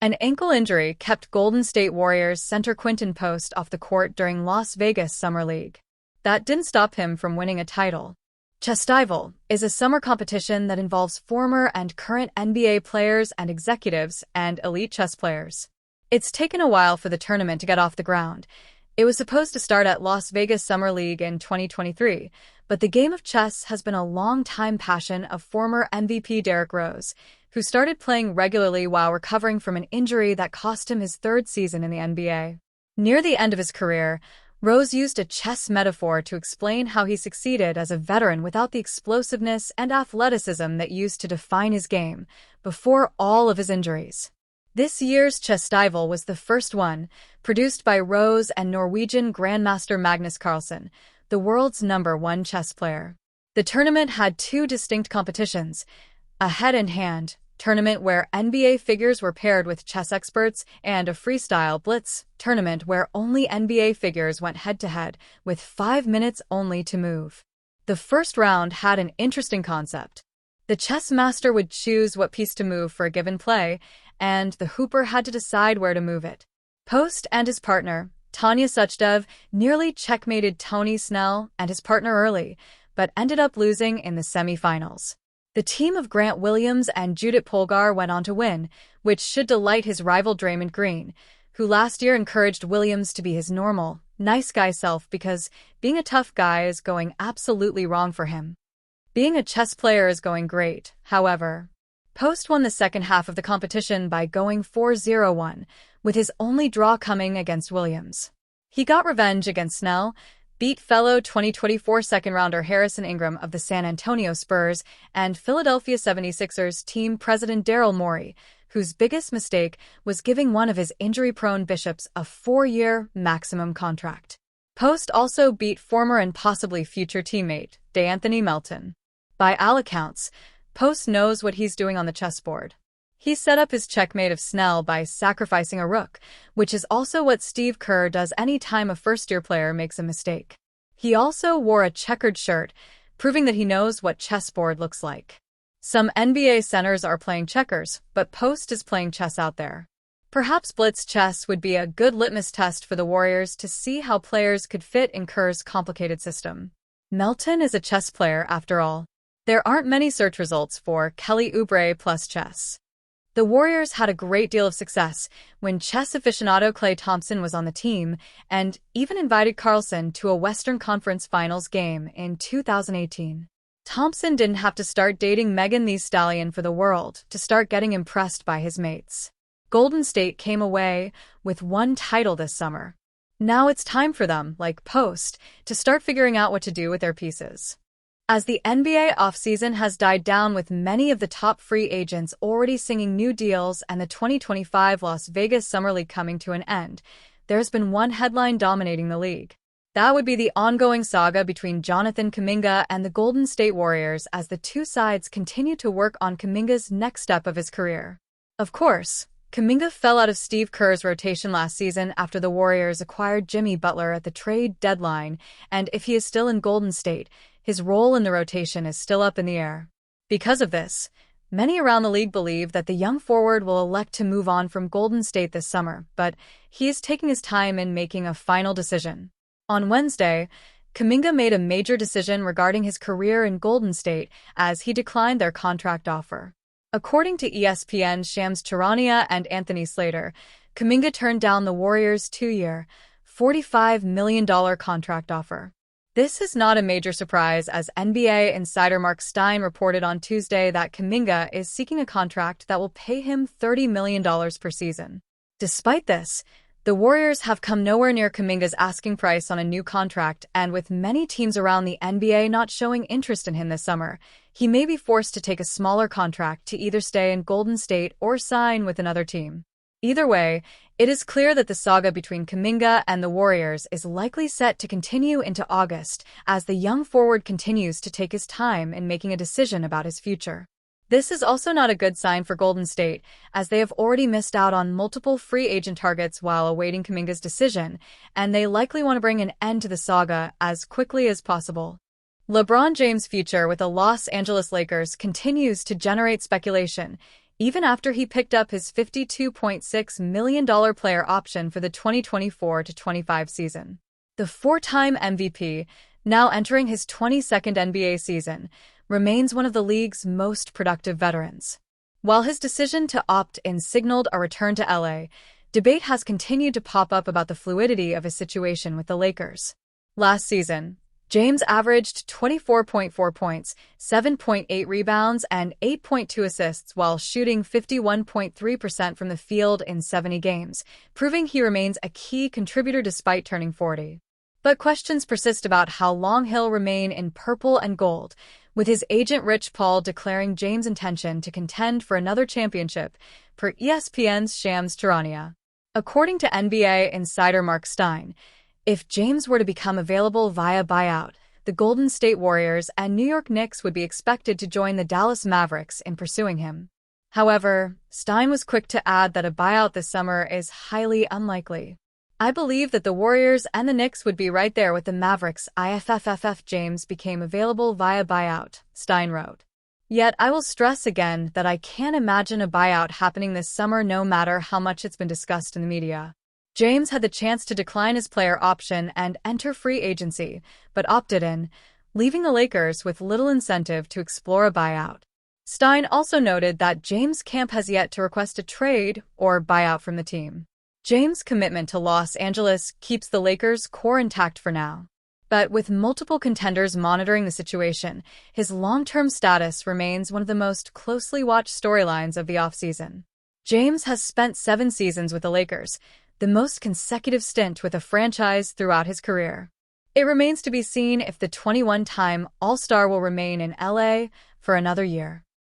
An ankle injury kept Golden State Warriors center Quinton Post off the court during Las Vegas Summer League. That didn't stop him from winning a title. Chestival is a summer competition that involves former and current NBA players and executives and elite chess players. It's taken a while for the tournament to get off the ground. It was supposed to start at Las Vegas Summer League in 2023, but the game of chess has been a long-time passion of former MVP Derrick Rose, who started playing regularly while recovering from an injury that cost him his third season in the NBA. Near the end of his career, Rose used a chess metaphor to explain how he succeeded as a veteran without the explosiveness and athleticism that used to define his game before all of his injuries. This year's Chestival was the first one, produced by Rose and Norwegian Grandmaster Magnus Carlsen, the world's #1 chess player. The tournament had two distinct competitions, a head-and-hand tournament where NBA figures were paired with chess experts, and a freestyle blitz tournament where only NBA figures went head-to-head, with 5 minutes only to move. The first round had an interesting concept. The chess master would choose what piece to move for a given play, and the hooper had to decide where to move it. Post and his partner, Tanya Suchdev, nearly checkmated Tony Snell and his partner early, but ended up losing in the semifinals. The team of Grant Williams and Judith Polgar went on to win, which should delight his rival Draymond Green, who last year encouraged Williams to be his normal, nice guy self because being a tough guy is going absolutely wrong for him. Being a chess player is going great, however. Post won the second half of the competition by going 4-0-1, with his only draw coming against Williams. He got revenge against Snell, beat fellow 2024 second-rounder Harrison Ingram of the San Antonio Spurs and Philadelphia 76ers team president Daryl Morey, whose biggest mistake was giving one of his injury-prone bishops a 4-year maximum contract. Post also beat former and possibly future teammate De'Anthony Melton. By all accounts, Post knows what he's doing on the chessboard. He set up his checkmate of Snell by sacrificing a rook, which is also what Steve Kerr does any time a first-year player makes a mistake. He also wore a checkered shirt, proving that he knows what chessboard looks like. Some NBA centers are playing checkers, but Post is playing chess out there. Perhaps blitz chess would be a good litmus test for the Warriors to see how players could fit in Kerr's complicated system. Melton is a chess player, after all. There aren't many search results for Kelly Oubre plus chess. The Warriors had a great deal of success when chess aficionado Klay Thompson was on the team and even invited Carlsen to a Western Conference Finals game in 2018. Thompson didn't have to start dating Megan Thee Stallion for the world to start getting impressed by his mates. Golden State came away with one title this summer. Now it's time for them, like Post, to start figuring out what to do with their pieces. As the NBA offseason has died down with many of the top free agents already singing new deals and the 2025 Las Vegas Summer League coming to an end, there's been one headline dominating the league. That would be the ongoing saga between Jonathan Kuminga and the Golden State Warriors as the two sides continue to work on Kuminga's next step of his career. Of course, Kuminga fell out of Steve Kerr's rotation last season after the Warriors acquired Jimmy Butler at the trade deadline, and if he is still in Golden State, his role in the rotation is still up in the air. Because of this, many around the league believe that the young forward will elect to move on from Golden State this summer, but he is taking his time in making a final decision. On Wednesday, Kuminga made a major decision regarding his career in Golden State as he declined their contract offer. According to ESPN's Shams Charania and Anthony Slater, Kuminga turned down the Warriors' 2-year, $45 million contract offer. This is not a major surprise as NBA insider Mark Stein reported on Tuesday that Kuminga is seeking a contract that will pay him $30 million per season. Despite this, the Warriors have come nowhere near Kuminga's asking price on a new contract, and with many teams around the NBA not showing interest in him this summer, he may be forced to take a smaller contract to either stay in Golden State or sign with another team. Either way, it is clear that the saga between Kuminga and the Warriors is likely set to continue into August as the young forward continues to take his time in making a decision about his future. This is also not a good sign for Golden State, as they have already missed out on multiple free agent targets while awaiting Kuminga's decision, and they likely want to bring an end to the saga as quickly as possible. LeBron James' future with the Los Angeles Lakers continues to generate speculation. even after he picked up his $52.6 million player option for the 2024-25 season. The four-time MVP, now entering his 22nd NBA season, remains one of the league's most productive veterans. While his decision to opt in signaled a return to LA, debate has continued to pop up about the fluidity of his situation with the Lakers. Last season, James averaged 24.4 points, 7.8 rebounds, and 8.2 assists while shooting 51.3% from the field in 70 games, proving he remains a key contributor despite turning 40. But questions persist about how long he'll remain in purple and gold, with his agent Rich Paul declaring James' intention to contend for another championship, per ESPN's Shams Charania. According to NBA insider Mark Stein, if James were to become available via buyout, the Golden State Warriors and New York Knicks would be expected to join the Dallas Mavericks in pursuing him. However, Stein was quick to add that a buyout this summer is highly unlikely. "I believe that the Warriors and the Knicks would be right there with the Mavericks if James became available via buyout," Stein wrote. Yet I will stress again that I can't imagine a buyout happening this summer no matter how much it's been discussed in the media. James had the chance to decline his player option and enter free agency, but opted in, leaving the Lakers with little incentive to explore a buyout. Stein also noted that James' camp has yet to request a trade or buyout from the team. James' commitment to Los Angeles keeps the Lakers' core intact for now. But with multiple contenders monitoring the situation, his long-term status remains one of the most closely watched storylines of the offseason. James has spent 7 seasons with the Lakers, the most consecutive stint with a franchise throughout his career. It remains to be seen if the 21-time All-Star will remain in LA for another year.